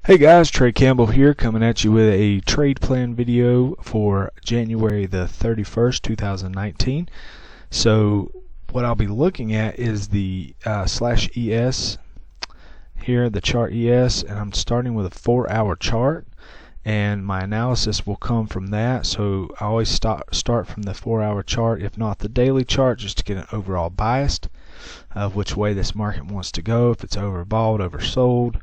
Hey guys, Trey Campbell here, coming at you with a trade plan video for January the 31st, 2019. So what I'll be looking at is the /ES here, the chart ES, and I'm starting with a 4-hour chart, and my analysis will come from that. So I always start from the 4-hour chart, if not the daily chart, just to get an overall bias of which way this market wants to go, if it's overbought, oversold.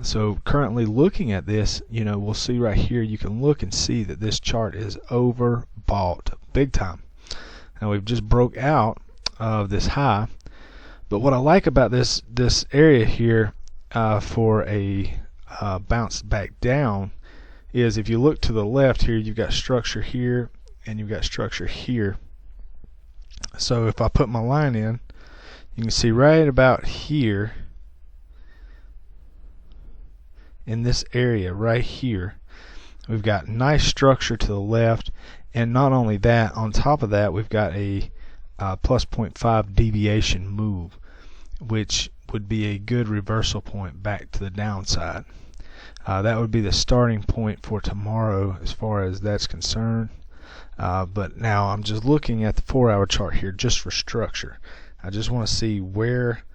So currently looking at this, we'll see right here, you can look and see that this chart is overbought big time. Now we've just broke out of this high, but what I like about this area here for a bounce back down is if you look to the left here, you've got structure here and you've got structure here. So if I put my line in, you can see right about here in this area right here, we've got nice structure to the left, and not only that, on top of that we've got a plus 0.5 deviation move, which would be a good reversal point back to the downside. That would be the starting point for tomorrow as far as that's concerned. But now I'm just looking at the 4-hour chart here just for structure. I just want to see where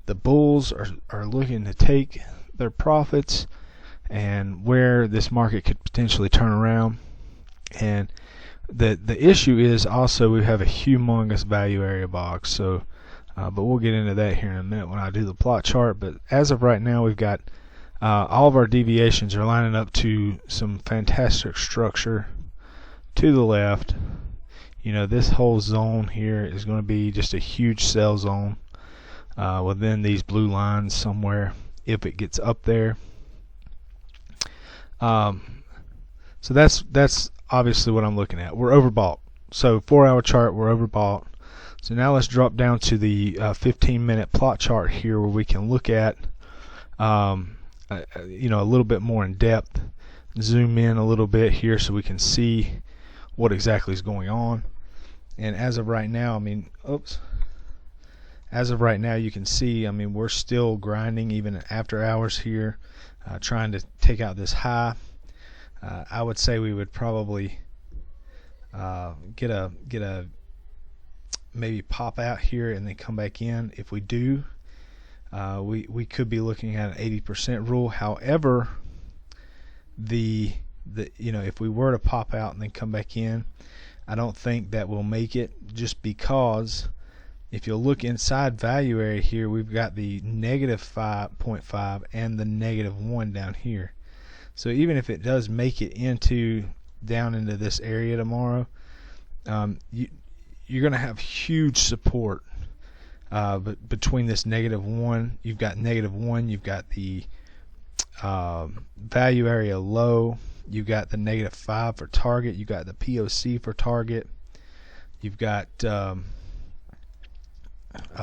the bulls are looking to take their profits and where this market could potentially turn around. And the issue is also we have a humongous value area box, so but we'll get into that here in a minute when I do the plot chart. But as of right now, we've got all of our deviations are lining up to some fantastic structure to the left. This whole zone here is going to be just a huge sell zone within these blue lines somewhere if it gets up there. So that's obviously what I'm looking at. We're overbought. So 4-hour chart, we're overbought. So now let's drop down to the 15-minute plot chart here, where we can look at a little bit more in depth. Zoom in a little bit here so we can see what exactly is going on. And as of right now, as of right now, you can see, we're still grinding even after hours here, trying to take out this high. I would say we would probably get a maybe pop out here and then come back in. If we do, we could be looking at an 80% rule. However, if we were to pop out and then come back in, I don't think that we'll make it, just because if you look inside value area here, we've got the negative 5.5 and the negative 1 down here. So even if it does make it down into this area tomorrow, you're going to have huge support. But between this negative 1, you've got negative 1, you've got the value area low, you've got the negative 5 for target, you've got the POC for target, you've got a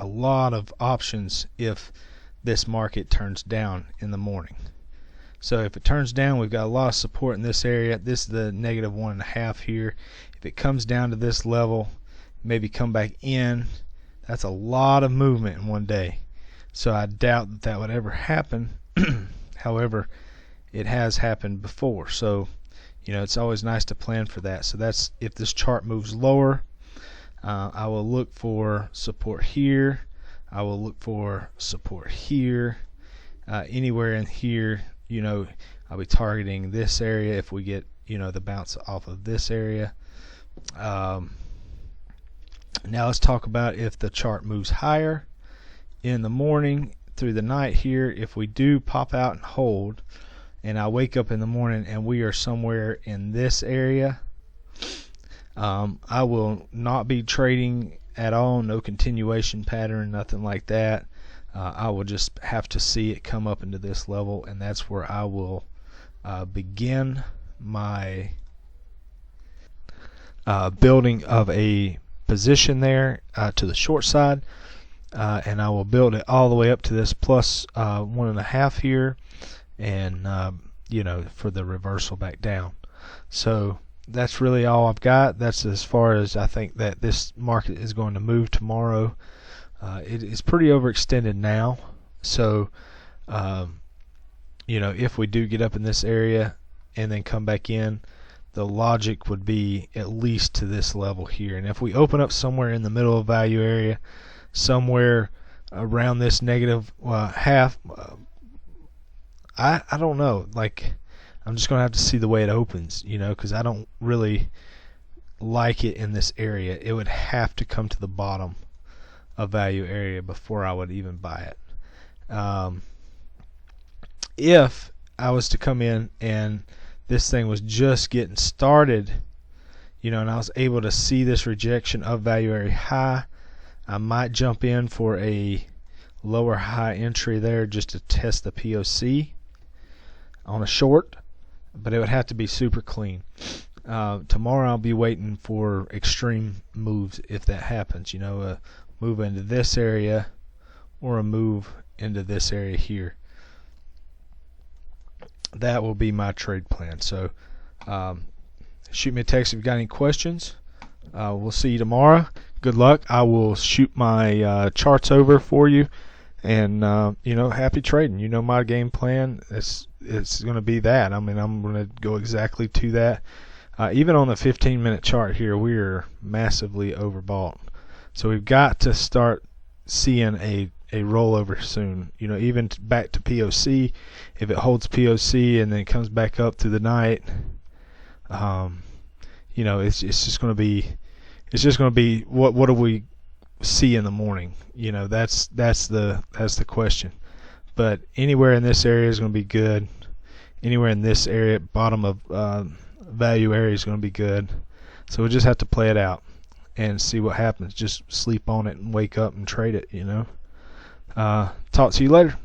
lot of options if this market turns down in the morning. So if it turns down, we've got a lot of support in this area. This is the negative 1.5 here. If it comes down to this level, maybe come back in, that's a lot of movement in one day. So I doubt that would ever happen. However, it has happened before. So it's always nice to plan for that. So that's if this chart moves lower, I will look for support here. I will look for support here. Anywhere in here, I'll be targeting this area if we get, the bounce off of this area. Now let's talk about if the chart moves higher in the morning through the night here. If we do pop out and hold, and I wake up in the morning and we are somewhere in this area, I will not be trading at all, no continuation pattern, nothing like that. I will just have to see it come up into this level, and that's where I will begin my building of a position there to the short side, and I will build it all the way up to this plus 1.5 here, and for the reversal back down. So that's really all I've got. That's as far as I think that this market is going to move tomorrow. It is pretty overextended now, so if we do get up in this area and then come back in, the logic would be at least to this level here. And if we open up somewhere in the middle of value area, somewhere around this negative half, I don't know. Like, I'm just going to have to see the way it opens, because I don't really like it in this area. It would have to come to the bottom of value area before I would even buy it. If I was to come in and this thing was just getting started, and I was able to see this rejection of value area high, I might jump in for a lower high entry there just to test the POC on a short, but it would have to be super clean. Tomorrow I'll be waiting for extreme moves if that happens, a move into this area or a move into this area here. That will be my trade plan. So shoot me a text if you've got any questions. We'll see you tomorrow. Good luck. I will shoot my charts over for you, and happy trading. My game plan. It's going to be that. I'm going to go exactly to that. Even on the 15-minute chart here, we're massively overbought. So we've got to start seeing a rollover soon. Even back to POC. If it holds POC and then comes back up through the night, it's just going to be. It's just going to be what do we see in the morning? That's the question. But anywhere in this area is going to be good. Anywhere in this area, bottom of value area, is going to be good. So we just have to play it out and see what happens. Just sleep on it and wake up and trade it. Talk to you later.